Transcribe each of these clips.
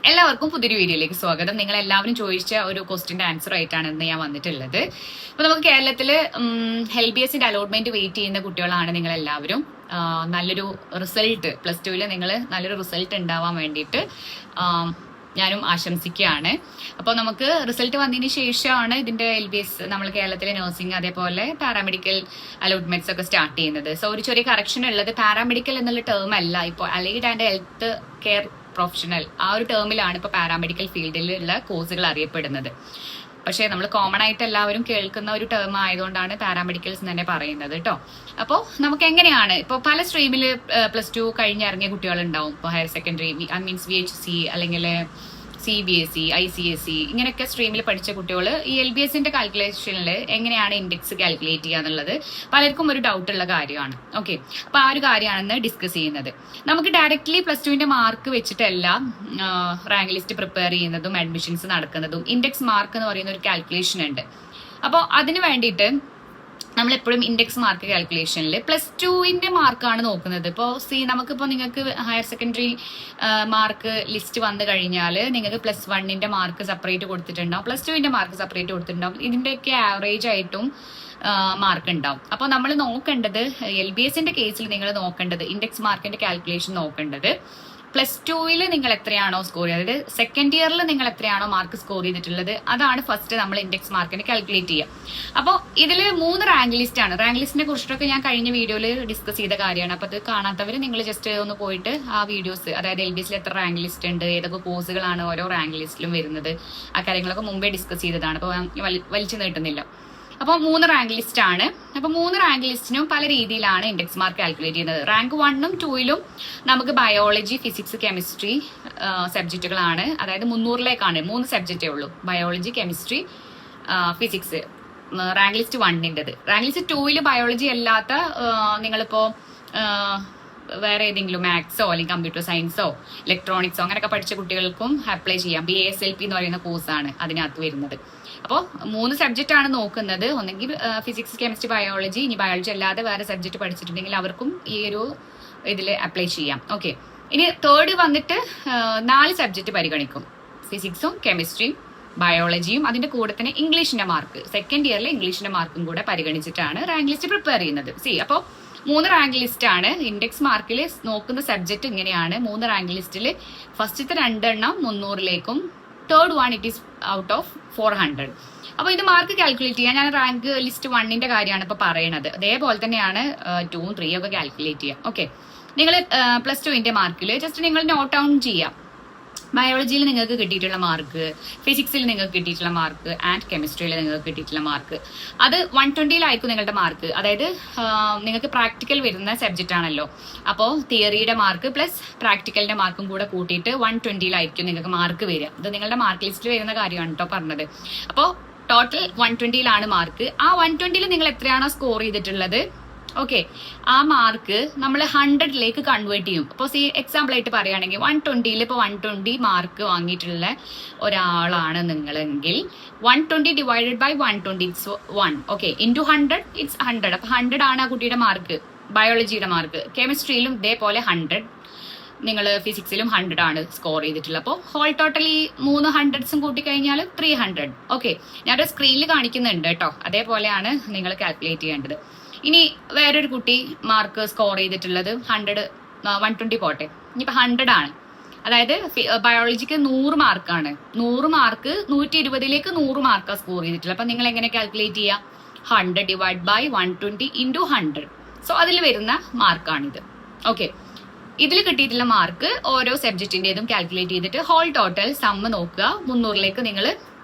എല്ലാവർക്കും പുതിയൊരു വീഡിയോയിലേക്ക് സ്വാഗതം. നിങ്ങൾ എല്ലാവരും ചോദിച്ച ഒരു ക്വസ്റ്റിന്റെ ആൻസർ ആയിട്ടാണ് ഇന്ന് ഞാൻ വന്നിട്ടുള്ളത്. അപ്പൊ നമുക്ക് കേരളത്തില് LBSന്റെ അലോട്ട്മെന്റ് വെയിറ്റ് ചെയ്യുന്ന കുട്ടികളാണ് നിങ്ങൾ എല്ലാവരും. നല്ലൊരു റിസൾട്ട് +2 നിങ്ങൾ നല്ലൊരു റിസൾട്ട് ഉണ്ടാവാൻ വേണ്ടിയിട്ട് ഞാനും ആശംസിക്കുകയാണ്. അപ്പോൾ നമുക്ക് റിസൾട്ട് വന്നതിന് ശേഷമാണ് ഇതിന്റെ LBS നമ്മൾ കേരളത്തിലെ നഴ്സിംഗ് അതേപോലെ പാരാമെഡിക്കൽ അലോട്ട്മെന്റ്സ് ഒക്കെ സ്റ്റാർട്ട് ചെയ്യുന്നത്. സോ ഒരു ചെറിയ കറക്ഷൻ ഉള്ളത്, പാരാമെഡിക്കൽ എന്നുള്ള ടേം അല്ല ഇപ്പോൾ allied and health care professional ആ ഒരു ടേമിലാണ് ഇപ്പോൾ പാരാമെഡിക്കൽ ഫീൽഡിലുള്ള കോഴ്സുകൾ അറിയപ്പെടുന്നത്. പക്ഷേ നമ്മൾ കോമൺ ആയിട്ട് എല്ലാവരും കേൾക്കുന്ന ഒരു ടേം ആയതുകൊണ്ടാണ് പാരാമെഡിക്കൽസ് തന്നെ പറയുന്നത് കേട്ടോ. അപ്പോൾ നമുക്ക് എങ്ങനെയാണ് ഇപ്പോൾ പല സ്ട്രീമിൽ +2 കഴിഞ്ഞിറങ്ങിയ കുട്ടികളുണ്ടാവും. ഇപ്പോൾ ഹയർ സെക്കൻഡറി മീൻസ് VHC അല്ലെങ്കിൽ CBSE ICSE ഇങ്ങനെയൊക്കെ സ്ട്രീമിൽ പഠിച്ച കുട്ടികൾ ഈ LBSന്റെ കാൽക്കുലേഷനിൽ എങ്ങനെയാണ് ഇൻഡെക്സ് കാൽക്കുലേറ്റ് ചെയ്യുക എന്നുള്ളത് പലർക്കും ഒരു ഡൗട്ട് ഉള്ള കാര്യമാണ്. ഓക്കെ, അപ്പൊ ആ ഒരു കാര്യമാണെന്ന് ഡിസ്കസ് ചെയ്യുന്നത്. നമുക്ക് ഡയറക്ട്ലി +2ന്റെ മാർക്ക് വെച്ചിട്ടല്ല റാങ്ക് ലിസ്റ്റ് പ്രിപ്പയർ ചെയ്യുന്നതും അഡ്മിഷൻസ് നടക്കുന്നതും. ഇൻഡെക്സ് മാർക്ക് എന്ന് പറയുന്ന ഒരു കാൽക്കുലേഷൻ ഉണ്ട്. അപ്പോൾ അതിന് വേണ്ടിയിട്ട് നമ്മളെപ്പോഴും ഇൻഡെക്സ് മാർക്ക് കാൽക്കുലേഷനിൽ +2ന്റെ മാർക്കാണ് നോക്കുന്നത്. ഇപ്പോൾ നമുക്കിപ്പോൾ നിങ്ങൾക്ക് ഹയർ സെക്കൻഡറി മാർക്ക് ലിസ്റ്റ് വന്നു കഴിഞ്ഞാൽ നിങ്ങൾക്ക് +1ന്റെ മാർക്ക് സെപ്പറേറ്റ് കൊടുത്തിട്ടുണ്ടാവും, +2ന്റെ മാർക്ക് സെപ്പറേറ്റ് കൊടുത്തിട്ടുണ്ടാവും. ഇതിൻ്റെയൊക്കെ ആവറേജ് ആയിട്ടും മാർക്ക് ഉണ്ടാവും. അപ്പോൾ നമ്മൾ നോക്കേണ്ടത് LBSന്റെ കേസിൽ നിങ്ങൾ നോക്കേണ്ടത് ഇൻഡെക്സ് മാർക്കിന്റെ കാൽക്കുലേഷൻ നോക്കേണ്ടത് +2ൽ നിങ്ങൾ എത്രയാണോ സ്കോർ ചെയ്തത്, അതായത് സെക്കൻഡ് ഇയറിൽ നിങ്ങൾ എത്രയാണോ മാർക്ക് സ്കോർ ചെയ്തിട്ടുള്ളത്, അതാണ് ഫസ്റ്റ് നമ്മൾ ഇൻഡെക്സ് മാർക്കിന് കാൽക്കുലേറ്റ് ചെയ്യുക. അപ്പോൾ ഇതിൽ 3 റാങ്ക് ലിസ്റ്റ് ആണ്. റാങ്ക് ലിസ്റ്റിനെ കുറിച്ചിട്ടൊക്കെ ഞാൻ കഴിഞ്ഞ വീഡിയോയിൽ ഡിസ്കസ് ചെയ്ത കാര്യമാണ്. അപ്പോൾ അത് കാണാത്തവർ നിങ്ങൾ ജസ്റ്റ് ഒന്ന് പോയിട്ട് ആ വീഡിയോസ്, അതായത് LBSൽ എത്ര റാങ്ക് ലിസ്റ്റ് ഉണ്ട്, ഏതൊക്കെ കോഴ്സുകളാണ് ഓരോ റാങ്ക് ലിസ്റ്റിലും വരുന്നത്, ആ കാര്യങ്ങളൊക്കെ മുമ്പേ ഡിസ്കസ് ചെയ്തതാണ്. അപ്പോൾ വലിച്ചു നീട്ടുന്നില്ല. അപ്പോൾ 3 റാങ്ക് ലിസ്റ്റ് ആണ്. അപ്പോൾ 3 റാങ്ക് ലിസ്റ്റിനും പല രീതിയിലാണ് ഇൻഡെക്സ് മാർക്ക് കാൽക്കുലേറ്റ് ചെയ്യുന്നത്. റാങ്ക് 1ഉം 2ലും നമുക്ക് ബയോളജി, ഫിസിക്സ്, കെമിസ്ട്രി സബ്ജക്റ്റുകളാണ്. അതായത് 300ലേക്കാണ് 3 സബ്ജക്റ്റേ ഉള്ളൂ, biology, chemistry, physics. Rank list 1ൻ്റെത്. റാങ്ക് ലിസ്റ്റ് 2ൽ ബയോളജി അല്ലാത്ത നിങ്ങളിപ്പോൾ വേറെ ഏതെങ്കിലും മാത്സോ അല്ലെങ്കിൽ കമ്പ്യൂട്ടർ സയൻസോ ഇലക്ട്രോണിക്സോ അങ്ങനെയൊക്കെ പഠിച്ച കുട്ടികൾക്കും അപ്ലൈ ചെയ്യാം. BASLP എന്ന് പറയുന്ന കോഴ്സാണ് അതിനകത്ത് വരുന്നത്. അപ്പോൾ 3 സബ്ജക്റ്റ് ആണ് നോക്കുന്നത്. ഒന്നെങ്കിൽ ഫിസിക്സ്, കെമിസ്ട്രി, ബയോളജി. ഇനി ബയോളജി അല്ലാതെ വേറെ സബ്ജക്റ്റ് പഠിച്ചിട്ടുണ്ടെങ്കിൽ അവർക്കും ഈ ഒരു ഇതിൽ അപ്ലൈ ചെയ്യാം. ഓക്കെ, ഇനി തേർഡ് വന്നിട്ട് 4 സബ്ജക്റ്റ് പരിഗണിക്കും, ഫിസിക്സും കെമിസ്ട്രിയും ബയോളജിയും. അതിന്റെ കൂടെ തന്നെ ഇംഗ്ലീഷിന്റെ മാർക്ക്, സെക്കൻഡ് ഇയറിലെ ഇംഗ്ലീഷിന്റെ മാർക്കും കൂടെ പരിഗണിച്ചിട്ടാണ് റാങ്ക് ലിസ്റ്റ് പ്രിപ്പയർ ചെയ്യുന്നത്. അപ്പോൾ 3 റാങ്ക് ലിസ്റ്റ് ആണ്. ഇൻഡെക്സ് മാർക്കിൽ നോക്കുന്ന സബ്ജക്ട് ഇങ്ങനെയാണ്. 3 റാങ്ക് ലിസ്റ്റിൽ ഫസ്റ്റത്തെ 2 എണ്ണം 300ലേക്കും, third one it is out of 400. അപ്പോൾ ഇത് മാർക്ക് കാൽക്കുലേറ്റ് ചെയ്യാൻ ഞാൻ റാങ്ക് ലിസ്റ്റ് 1ന്റെ കാര്യമാണ് ഇപ്പോൾ പറയണത്. അതേപോലെ തന്നെയാണ് 2ഉം 3ഉം ഒക്കെ കാൽക്കുലേറ്റ് ചെയ്യാം. ഓക്കെ, നിങ്ങൾ +2ന്റെ മാർക്കിൽ ജസ്റ്റ് നിങ്ങൾ നോട്ട് ഡൗൺ ചെയ്യാം. ബയോളജിയിൽ നിങ്ങൾക്ക് കിട്ടിയിട്ടുള്ള മാർക്ക്, ഫിസിക്സിൽ നിങ്ങൾക്ക് കിട്ടിയിട്ടുള്ള മാർക്ക്, ആൻഡ് കെമിസ്ട്രിയിൽ നിങ്ങൾക്ക് കിട്ടിയിട്ടുള്ള മാർക്ക്, അത് 120ലായിരിക്കും നിങ്ങളുടെ മാർക്ക്. അതായത് നിങ്ങൾക്ക് പ്രാക്ടിക്കൽ വരുന്ന സബ്ജക്റ്റ് ആണല്ലോ. അപ്പോൾ തിയറിയുടെ മാർക്ക് പ്ലസ് പ്രാക്ടിക്കലിന്റെ മാർക്കും കൂടെ കൂട്ടിയിട്ട് 120ലായിരിക്കും നിങ്ങൾക്ക് മാർക്ക് വരിക. ഇത് നിങ്ങളുടെ മാർക്ക് ലിസ്റ്റിൽ വരുന്ന കാര്യമാണ് കേട്ടോ പറഞ്ഞത്. അപ്പോൾ ടോട്ടൽ 120ലാണ് മാർക്ക്. ആ 120ൽ നിങ്ങൾ എത്രയാണോ സ്കോർ ചെയ്തിട്ടുള്ളത്, ഓക്കെ, ആ മാർക്ക് നമ്മൾ 100ലേക്ക് കൺവേർട്ട് ചെയ്യും. അപ്പോൾ എക്സാമ്പിൾ ആയിട്ട് പറയുകയാണെങ്കിൽ 120ൽ ഇപ്പോൾ 120 മാർക്ക് വാങ്ങിയിട്ടുള്ള ഒരാളാണ് നിങ്ങളെങ്കിൽ 120 divided by 120 it's 1. Okay, into 100 it's 100. അപ്പോൾ 100 ആണ് ആ കുട്ടിയുടെ മാർക്ക്, ബയോളജിയുടെ മാർക്ക്. കെമിസ്ട്രിയിലും ഇതേപോലെ 100, നിങ്ങൾ ഫിസിക്സിലും 100 ആണ് സ്കോർ ചെയ്തിട്ടുള്ളത്. അപ്പോൾ ഹോൾ ടോട്ടൽ ഈ 3 100s കൂട്ടിക്കഴിഞ്ഞാൽ 300. ഓക്കെ, ഞാനൊരു സ്ക്രീനിൽ കാണിക്കുന്നുണ്ട് കേട്ടോ. അതേപോലെയാണ് നിങ്ങൾ കാൽക്കുലേറ്റ് ചെയ്യേണ്ടത്. ഇനി വേറൊരു കുട്ടി മാർക്ക് സ്കോർ ചെയ്തിട്ടുള്ളത് 120 പോട്ടെ, ഇനിയിപ്പോൾ 100 ആണ്. അതായത് ബയോളജിക്ക് 100 മാർക്കാണ്. 100 മാർക്ക് 120ലേക്ക് 100 മാർക്കാണ് സ്കോർ ചെയ്തിട്ടുള്ളത്. അപ്പം നിങ്ങൾ എങ്ങനെ കാൽക്കുലേറ്റ് ചെയ്യുക? 100 ഡിവൈഡ് ബൈ 120 ഇൻറ്റു 100. സോ അതിൽ വരുന്ന മാർക്കാണിത്. ഓക്കെ, ഇതിൽ കിട്ടിയിട്ടുള്ള മാർക്ക് ഓരോ സബ്ജക്റ്റിൻ്റെതും കാൽക്കുലേറ്റ് ചെയ്തിട്ട് ഹോൾ ടോട്ടൽ സമ്മ് നോക്കുക. 300ലേക്ക് നിങ്ങൾ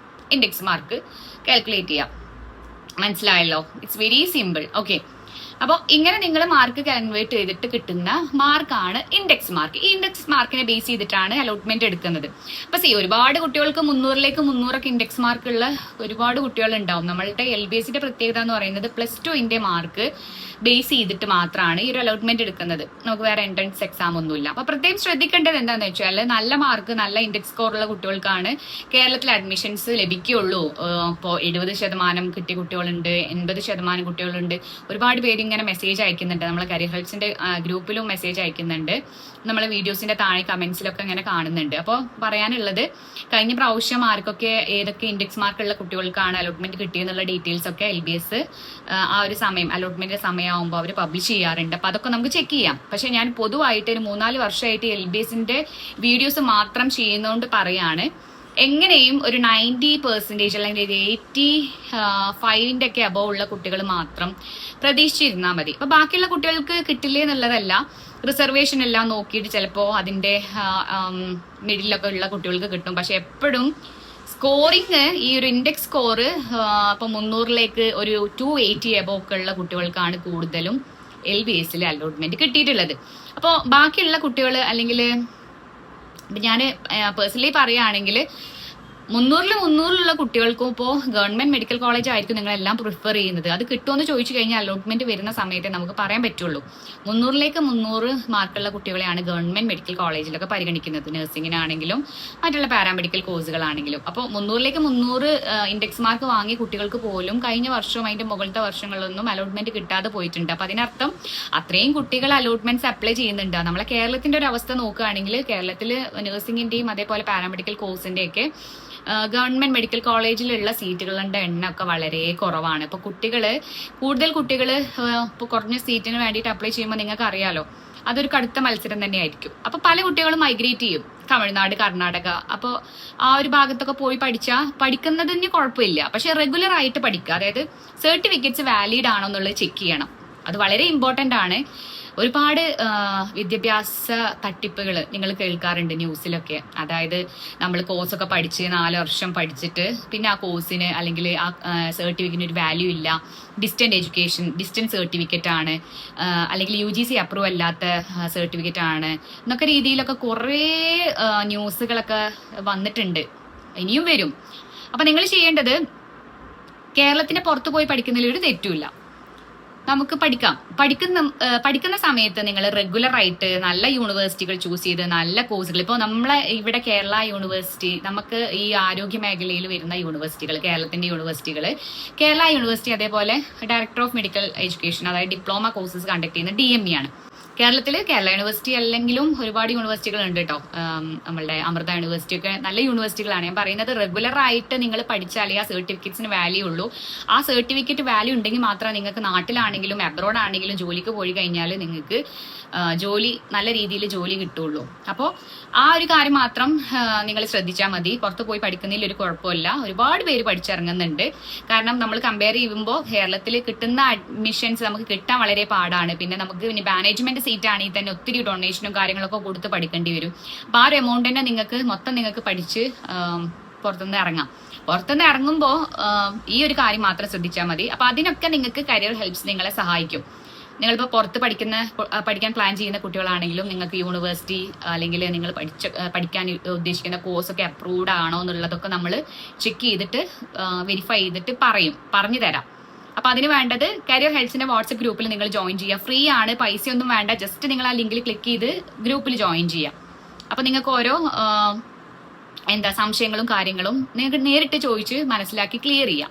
ഇൻഡെക്സ് മാർക്ക് കാൽക്കുലേറ്റ് ചെയ്യാം. മനസ്സിലായല്ലോ? It's very simple. ഓക്കെ, അപ്പോൾ ഇങ്ങനെ നിങ്ങൾ മാർക്ക് കൺവേർട്ട് ചെയ്തിട്ട് കിട്ടുന്ന മാർക്കാണ് ഇൻഡെക്സ് മാർക്ക്. ഈ ഇൻഡെക്സ് മാർക്കിനെ ബേസ് ചെയ്തിട്ടാണ് അലോട്ട്മെന്റ് എടുക്കുന്നത്. അപ്പോൾ ഒരുപാട് കുട്ടികൾക്ക് 300ലേക്ക് 300 ഇൻഡെക്സ് മാർക്കുള്ള ഒരുപാട് കുട്ടികൾ ഉണ്ടാവും. നമ്മളുടെ LBSന്റെ പ്രത്യേകത എന്ന് പറയുന്നത് +2ന്റെ മാർക്ക് ബേസ് ചെയ്തിട്ട് മാത്രമാണ് ഈ ഒരു അലോട്ട്മെന്റ് എടുക്കുന്നത്. നമുക്ക് വേറെ എൻട്രൻസ് എക്സാം ഒന്നുമില്ല. അപ്പോൾ പ്രത്യേകം ശ്രദ്ധിക്കേണ്ടത് എന്താണെന്ന് വെച്ചാൽ നല്ല മാർക്ക്, നല്ല ഇൻഡെക്സ് സ്കോർ ഉള്ള കുട്ടികൾക്കാണ് കേരളത്തിൽ അഡ്മിഷൻസ് ലഭിക്കുകയുള്ളൂ. ഇപ്പോൾ 70% കിട്ടിയ കുട്ടികളുണ്ട്, 80% കുട്ടികളുണ്ട്. ഒരുപാട് പേര് ഇങ്ങനെ മെസ്സേജ് അയക്കുന്നുണ്ട്, നമ്മളെ കരിയർ ഹെൽപ്സിന്റെ ഗ്രൂപ്പിലും മെസ്സേജ് അയക്കുന്നുണ്ട്, നമ്മളെ വീഡിയോസിന്റെ താഴെ കമന്റ്സിലൊക്കെ ഇങ്ങനെ കാണുന്നുണ്ട്. അപ്പോൾ പറയാനുള്ളത്, കഴിഞ്ഞ പ്രാവശ്യം ആർക്കൊക്കെ ഏതൊക്കെ ഇൻഡെക്സ് മാർക്കുള്ള കുട്ടികൾക്കാണ് അലോട്ട്മെന്റ് കിട്ടിയെന്നുള്ള ഡീറ്റെയിൽസ് ഒക്കെ LBS ആ ഒരു സമയം അലോട്ട്മെന്റിന്റെ സമയമാകുമ്പോൾ അവർ പബ്ലിഷ് ചെയ്യാറുണ്ട്. അപ്പൊ അതൊക്കെ നമുക്ക് ചെക്ക് ചെയ്യാം. പക്ഷെ ഞാൻ പൊതുവായിട്ട് ഒരു 3-4 വർഷമായിട്ട് LBSന്റെ വീഡിയോസ് മാത്രം ചെയ്യുന്നതുകൊണ്ട് പറയാണ്, എങ്ങനെയും ഒരു 90% അല്ലെങ്കിൽ 85ന്റെ ഒക്കെ അബവ് ഉള്ള കുട്ടികൾ മാത്രം പ്രതീക്ഷിച്ചിരുന്നാൽ മതി. അപ്പൊ ബാക്കിയുള്ള കുട്ടികൾക്ക് കിട്ടില്ലേ എന്നുള്ളതല്ല, റിസർവേഷൻ എല്ലാം നോക്കിയിട്ട് ചിലപ്പോൾ അതിന്റെ മിഡിലൊക്കെ ഉള്ള കുട്ടികൾക്ക് കിട്ടും. പക്ഷെ എപ്പോഴും സ്കോറിങ്, ഈ ഒരു ഇൻഡെക്സ് സ്കോർ ഇപ്പൊ 300ലേക്ക് ഒരു 280 അബവ് ഒക്കെ ഉള്ള കുട്ടികൾക്കാണ് കൂടുതലും LBSൽ അലോട്ട്മെന്റ് കിട്ടിയിട്ടുള്ളത്. അപ്പോൾ ബാക്കിയുള്ള കുട്ടികൾ, അല്ലെങ്കിൽ ഞാൻ പേഴ്സണലി പറയുകയാണെങ്കിൽ 300-ലുള്ള കുട്ടികൾക്കും ഇപ്പോൾ ഗവൺമെന്റ് മെഡിക്കൽ കോളേജ് ആയിരിക്കും നിങ്ങളെല്ലാം പ്രിഫർ ചെയ്യുന്നത്. അത് കിട്ടുമെന്ന് ചോദിച്ചു കഴിഞ്ഞാൽ അലോട്ട്മെന്റ് വരുന്ന സമയത്ത് നമുക്ക് പറയാൻ പറ്റുള്ളൂ. 300ലേക്ക് 300 മാർക്കുള്ള കുട്ടികളെയാണ് ഗവൺമെന്റ് മെഡിക്കൽ കോളേജിലൊക്കെ പരിഗണിക്കുന്നത്, നഴ്സിംഗിനാണെങ്കിലും മറ്റുള്ള പാരാമെഡിക്കൽ കോഴ്സുകളാണെങ്കിലും. അപ്പോൾ 300ലേക്ക് 300 ഇൻഡെക്സ് മാർക്ക് വാങ്ങിയ കുട്ടികൾക്ക് പോലും കഴിഞ്ഞ വർഷവും അതിന്റെ മുകളിലത്തെ വർഷങ്ങളിലൊന്നും അലോട്ട്മെന്റ് കിട്ടാതെ പോയിട്ടുണ്ട്. അപ്പൊ അതിനർത്ഥം അത്രയും കുട്ടികൾ അലോട്ട്മെന്റ്സ് അപ്ലൈ ചെയ്യുന്നുണ്ട്. നമ്മളെ കേരളത്തിന്റെ ഒരു അവസ്ഥ നോക്കുകയാണെങ്കിൽ കേരളത്തിൽ നഴ്സിംഗിന്റെയും അതേപോലെ പാരാമെഡിക്കൽ കോഴ്സിന്റെയൊക്കെ ഗവൺമെന്റ് മെഡിക്കൽ കോളേജിലുള്ള സീറ്റുകളുടെ എണ്ണമൊക്കെ വളരെ കുറവാണ്. ഇപ്പൊ കൂടുതൽ കുട്ടികൾ ഇപ്പോൾ കുറഞ്ഞ സീറ്റിന് വേണ്ടിയിട്ട് അപ്ലൈ ചെയ്യുമ്പോൾ നിങ്ങൾക്ക് അറിയാലോ, അതൊരു കടുത്ത മത്സരം തന്നെയായിരിക്കും. അപ്പൊ പല കുട്ടികളും മൈഗ്രേറ്റ് ചെയ്യും, തമിഴ്നാട്, കർണാടക. അപ്പോൾ ആ ഒരു ഭാഗത്തൊക്കെ പോയി പഠിക്കുന്നതിന് കുഴപ്പമില്ല. പക്ഷെ റെഗുലർ ആയിട്ട് പഠിക്കുക, അതായത് സർട്ടിഫിക്കറ്റ്സ് വാലിഡ് ആണോ എന്നുള്ളത് ചെക്ക് ചെയ്യണം. അത് വളരെ ഇമ്പോർട്ടന്റ് ആണ്. ഒരുപാട് വിദ്യാഭ്യാസ തട്ടിപ്പുകൾ നിങ്ങൾ കേൾക്കാറുണ്ട് ന്യൂസിലൊക്കെ. അതായത് നമ്മൾ കോഴ്സൊക്കെ പഠിച്ച് 4 വർഷം പഠിച്ചിട്ട് പിന്നെ ആ കോഴ്സിന് അല്ലെങ്കിൽ ആ സർട്ടിഫിക്കറ്റിന് ഒരു വാല്യൂ ഇല്ല, ഡിസ്റ്റൻസ് സർട്ടിഫിക്കറ്റ് ആണ്, അല്ലെങ്കിൽ UGC അപ്രൂവ് അല്ലാത്ത സർട്ടിഫിക്കറ്റ് ആണ് എന്നൊക്കെ രീതിയിലൊക്കെ കുറേ ന്യൂസുകളൊക്കെ വന്നിട്ടുണ്ട്, ഇനിയും വരും. അപ്പൊ നിങ്ങൾ ചെയ്യേണ്ടത്, കേരളത്തിന് പുറത്തു പോയി പഠിക്കുന്നതിൽ ഒരു തെറ്റുമില്ല, നമുക്ക് പഠിക്കാം. പഠിക്കുന്ന സമയത്ത് നിങ്ങൾ റെഗുലർ ആയിട്ട് നല്ല യൂണിവേഴ്സിറ്റികൾ ചൂസ് ചെയ്ത് നല്ല കോഴ്സുകൾ, ഇപ്പോൾ നമ്മളെ ഇവിടെ കേരള യൂണിവേഴ്സിറ്റി, നമുക്ക് ഈ ആരോഗ്യ മേഖലയിൽ വരുന്ന യൂണിവേഴ്സിറ്റികൾ, കേരളത്തിന്റെ യൂണിവേഴ്സിറ്റികൾ, കേരള യൂണിവേഴ്സിറ്റി അതേപോലെ ഡയറക്ടർ ഓഫ് മെഡിക്കൽ എഡ്യൂക്കേഷൻ, അതായത് ഡിപ്ലോമ കോഴ്സസ് കണ്ടക്ട് ചെയ്യുന്ന DME ആണ്. കേരളത്തിൽ കേരള യൂണിവേഴ്സിറ്റി അല്ലെങ്കിലും ഒരുപാട് യൂണിവേഴ്സിറ്റികൾ ഉണ്ട് കേട്ടോ. നമ്മളുടെ അമൃത യൂണിവേഴ്സിറ്റി ഒക്കെ നല്ല യൂണിവേഴ്സിറ്റികളാണ്. ഞാൻ പറയുന്നത് റെഗുലർ ആയിട്ട് നിങ്ങൾ പഠിച്ചാലേ ആ സർട്ടിഫിക്കറ്റ്സിന് വാല്യൂ ഉള്ളൂ. ആ സർട്ടിഫിക്കറ്റ് വാല്യൂ ഉണ്ടെങ്കിൽ മാത്രമേ നിങ്ങൾക്ക് നാട്ടിലാണെങ്കിലും അബ്രോഡ് ആണെങ്കിലും ജോലിക്ക് പോയി കഴിഞ്ഞാൽ നിങ്ങൾക്ക് നല്ല രീതിയിൽ ജോലി കിട്ടുള്ളൂ. അപ്പോൾ ആ ഒരു കാര്യം മാത്രം നിങ്ങൾ ശ്രദ്ധിച്ചാൽ മതി. പുറത്ത് പോയി പഠിക്കുന്നതിൽ ഒരു കുഴപ്പമില്ല, ഒരുപാട് പേര് പഠിച്ചിറങ്ങുന്നുണ്ട്. കാരണം നമ്മൾ കമ്പയർ ചെയ്യുമ്പോൾ കേരളത്തിൽ കിട്ടുന്ന അഡ്മിഷൻസ് നമുക്ക് കിട്ടാൻ വളരെ പാടാണ്. പിന്നെ നമുക്ക് മാനേജ്മെന്റ് സീറ്റ് ആണെങ്കിൽ തന്നെ ഒത്തിരി ഡൊണേഷനും കാര്യങ്ങളൊക്കെ കൊടുത്ത് പഠിക്കേണ്ടി വരും. അപ്പൊ ആ ഒരു എമൗണ്ട് തന്നെ നിങ്ങൾക്ക് പഠിച്ച് പുറത്തുനിന്ന് ഇറങ്ങാം. പുറത്തുനിന്ന് ഇറങ്ങുമ്പോൾ ഈ ഒരു കാര്യം മാത്രം ശ്രദ്ധിച്ചാൽ മതി. അപ്പൊ അതിനൊക്കെ നിങ്ങൾക്ക് കരിയർ ഹെൽപ്സ് നിങ്ങളെ സഹായിക്കും. നിങ്ങളിപ്പോൾ പുറത്ത് പഠിക്കാൻ പ്ലാൻ ചെയ്യുന്ന കുട്ടികളാണെങ്കിലും നിങ്ങൾക്ക് യൂണിവേഴ്സിറ്റി അല്ലെങ്കിൽ നിങ്ങൾ പഠിക്കാൻ ഉദ്ദേശിക്കുന്ന കോഴ്സൊക്കെ അപ്രൂവ്ഡ് ആണോ എന്നുള്ളതൊക്കെ നമ്മൾ ചെക്ക് ചെയ്തിട്ട് വെരിഫൈ ചെയ്തിട്ട് പറഞ്ഞു തരാം. അപ്പൊ അതിന് വേണ്ടത് കരിയർ ഹെൽപ്സിന്റെ വാട്സ്ആപ്പ് ഗ്രൂപ്പിൽ നിങ്ങൾ ജോയിൻ ചെയ്യുക. ഫ്രീ ആണ്, പൈസയൊന്നും വേണ്ട. ജസ്റ്റ് നിങ്ങൾ ആ ലിങ്കിൽ ക്ലിക്ക് ചെയ്ത് ഗ്രൂപ്പിൽ ജോയിൻ ചെയ്യാം. അപ്പൊ നിങ്ങൾക്ക് ഓരോ സംശയങ്ങളും കാര്യങ്ങളും നിങ്ങൾക്ക് നേരിട്ട് ചോദിച്ച് മനസ്സിലാക്കി ക്ലിയർ ചെയ്യാം.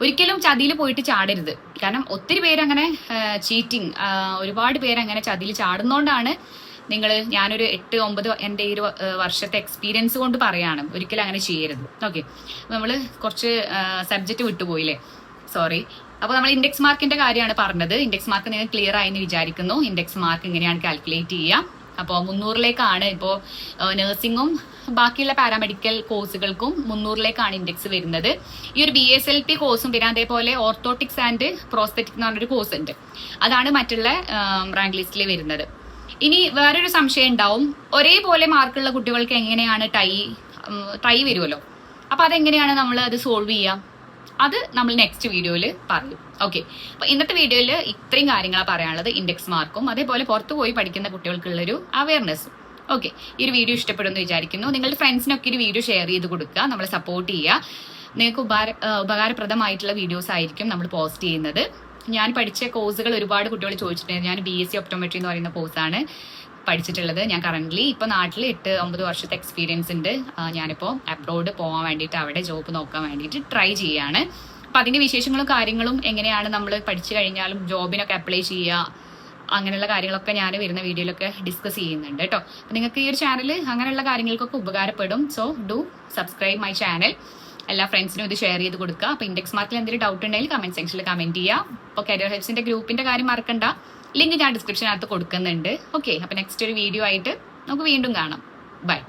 ഒരിക്കലും ചതിയിൽ പോയിട്ട് ചാടരുത്. കാരണം ഒത്തിരി പേരങ്ങനെ ചീറ്റിംഗ്, ഒരുപാട് പേരങ്ങനെ ചതിയിൽ ചാടുന്നോണ്ടാണ് ഞാനൊരു 8-9 എൻ്റെ 20 വർഷത്തെ എക്സ്പീരിയൻസ് കൊണ്ട് പറയാണ്, ഒരിക്കലും അങ്ങനെ ചെയ്യരുത്. ഓക്കെ, നമ്മൾ കുറച്ച് സബ്ജക്റ്റ് വിട്ടുപോയില്ലേ, സോറി. അപ്പോൾ നമ്മൾ ഇൻഡെക്സ് മാർക്കിന്റെ കാര്യമാണ് പറഞ്ഞത്. ഇൻഡെക്സ് മാർക്ക് നിങ്ങൾ ക്ലിയർ ആയെന്ന് വിചാരിക്കുന്നു. ഇൻഡെക്സ് മാർക്ക് ഇങ്ങനെയാണ് കാൽക്കുലേറ്റ് ചെയ്യുക. അപ്പോൾ 300ലേക്കാണ് ഇപ്പോൾ നഴ്സിംഗും ബാക്കിയുള്ള പാരാമെഡിക്കൽ കോഴ്സുകൾക്കും 300ലേക്കാണ് ഇൻഡെക്സ് വരുന്നത്. ഈ ഒരു BSLP കോഴ്സും പിന്നെ അതേപോലെ ഓർത്തോട്ടിക്സ് ആൻഡ് പ്രോസ്തെറ്റിക് എന്ന് പറഞ്ഞൊരു കോഴ്സ് ഉണ്ട്, അതാണ് മറ്റുള്ള റാങ്ക് ലിസ്റ്റിൽ വരുന്നത്. ഇനി വേറൊരു സംശയം ഉണ്ടാവും, ഒരേപോലെ മാർക്കുള്ള കുട്ടികൾക്ക് എങ്ങനെയാണ് ടൈ വരുമല്ലോ, അപ്പൊ അതെങ്ങനെയാണ് നമ്മൾ അത് സോൾവ് ചെയ്യാം? അത് നമ്മൾ നെക്സ്റ്റ് വീഡിയോയിൽ പറയും. ഓക്കെ, അപ്പൊ ഇന്നത്തെ വീഡിയോയിൽ ഇത്രയും കാര്യങ്ങളാണ് പറയാനുള്ളത്. ഇൻഡെക്സ് മാർക്കും അതേപോലെ പുറത്തു പോയി പഠിക്കുന്ന കുട്ടികൾക്കുള്ളൊരു അവയർനെസ്സും. ഓക്കെ, ഈ ഒരു വീഡിയോ ഇഷ്ടപ്പെടുമെന്ന് വിചാരിക്കുന്നു. നിങ്ങളുടെ ഫ്രണ്ട്സിനൊക്കെ ഒരു വീഡിയോ ഷെയർ ചെയ്ത് കൊടുക്കുക, നമ്മളെ സപ്പോർട്ട് ചെയ്യുക. നിങ്ങൾക്ക് ഉപകാരപ്രദമായിട്ടുള്ള വീഡിയോസ് ആയിരിക്കും നമ്മൾ പോസ്റ്റ് ചെയ്യുന്നത്. ഞാൻ പഠിച്ച കോഴ്സുകൾ ഒരുപാട് കുട്ടികൾ ചോദിച്ചിട്ടുണ്ട്. ഞാൻ BSc ഒപ്റ്റോമെട്രി എന്ന് പറയുന്ന കോഴ്സാണ് പഠിച്ചിട്ടുള്ളത്. ഞാൻ കറന്റ് ഇപ്പോൾ നാട്ടിൽ 8-9 വർഷത്തെ എക്സ്പീരിയൻസ് ഉണ്ട്. ഞാനിപ്പോൾ അബ്രോഡ് പോകാൻ വേണ്ടിയിട്ട് അവിടെ ജോബ് നോക്കാൻ വേണ്ടിയിട്ട് ട്രൈ ചെയ്യാണ്. അപ്പം അതിൻ്റെ വിശേഷങ്ങളും കാര്യങ്ങളും എങ്ങനെയാണ് നമ്മൾ പഠിച്ചു കഴിഞ്ഞാലും ജോബിനൊക്കെ അപ്ലൈ ചെയ്യുക, അങ്ങനെയുള്ള കാര്യങ്ങളൊക്കെ ഞാൻ വരുന്ന വീഡിയോയിലൊക്കെ ഡിസ്കസ് ചെയ്യുന്നുണ്ട് കേട്ടോ. അപ്പം നിങ്ങൾക്ക് ഈ ഒരു ചാനൽ അങ്ങനെയുള്ള കാര്യങ്ങൾക്കൊക്കെ ഉപകാരപ്പെടും. So do subscribe my channel. എല്ലാ ഫ്രണ്ട്സിനും ഇത് ഷെയർ ചെയ്ത് കൊടുക്കുക. അപ്പോൾ ഇൻഡെക്സ് മാർക്കിൽ എന്തെങ്കിലും ഡൗട്ട് ഉണ്ടെങ്കിൽ കമൻറ്റ് സെക്ഷനിൽ കമൻറ്റ് ചെയ്യുക. അപ്പോൾ കരിയർ ഹെൽപ്സിൻ്റെ ഗ്രൂപ്പിൻ്റെ കാര്യം മറക്കണ്ട, ലിങ്ക് ഞാൻ ഡിസ്ക്രിപ്ഷനകത്ത് കൊടുക്കുന്നുണ്ട്. ഓക്കെ, അപ്പോൾ നെക്സ്റ്റ് ഒരു വീഡിയോ ആയിട്ട് നമുക്ക് വീണ്ടും കാണാം. ബൈ.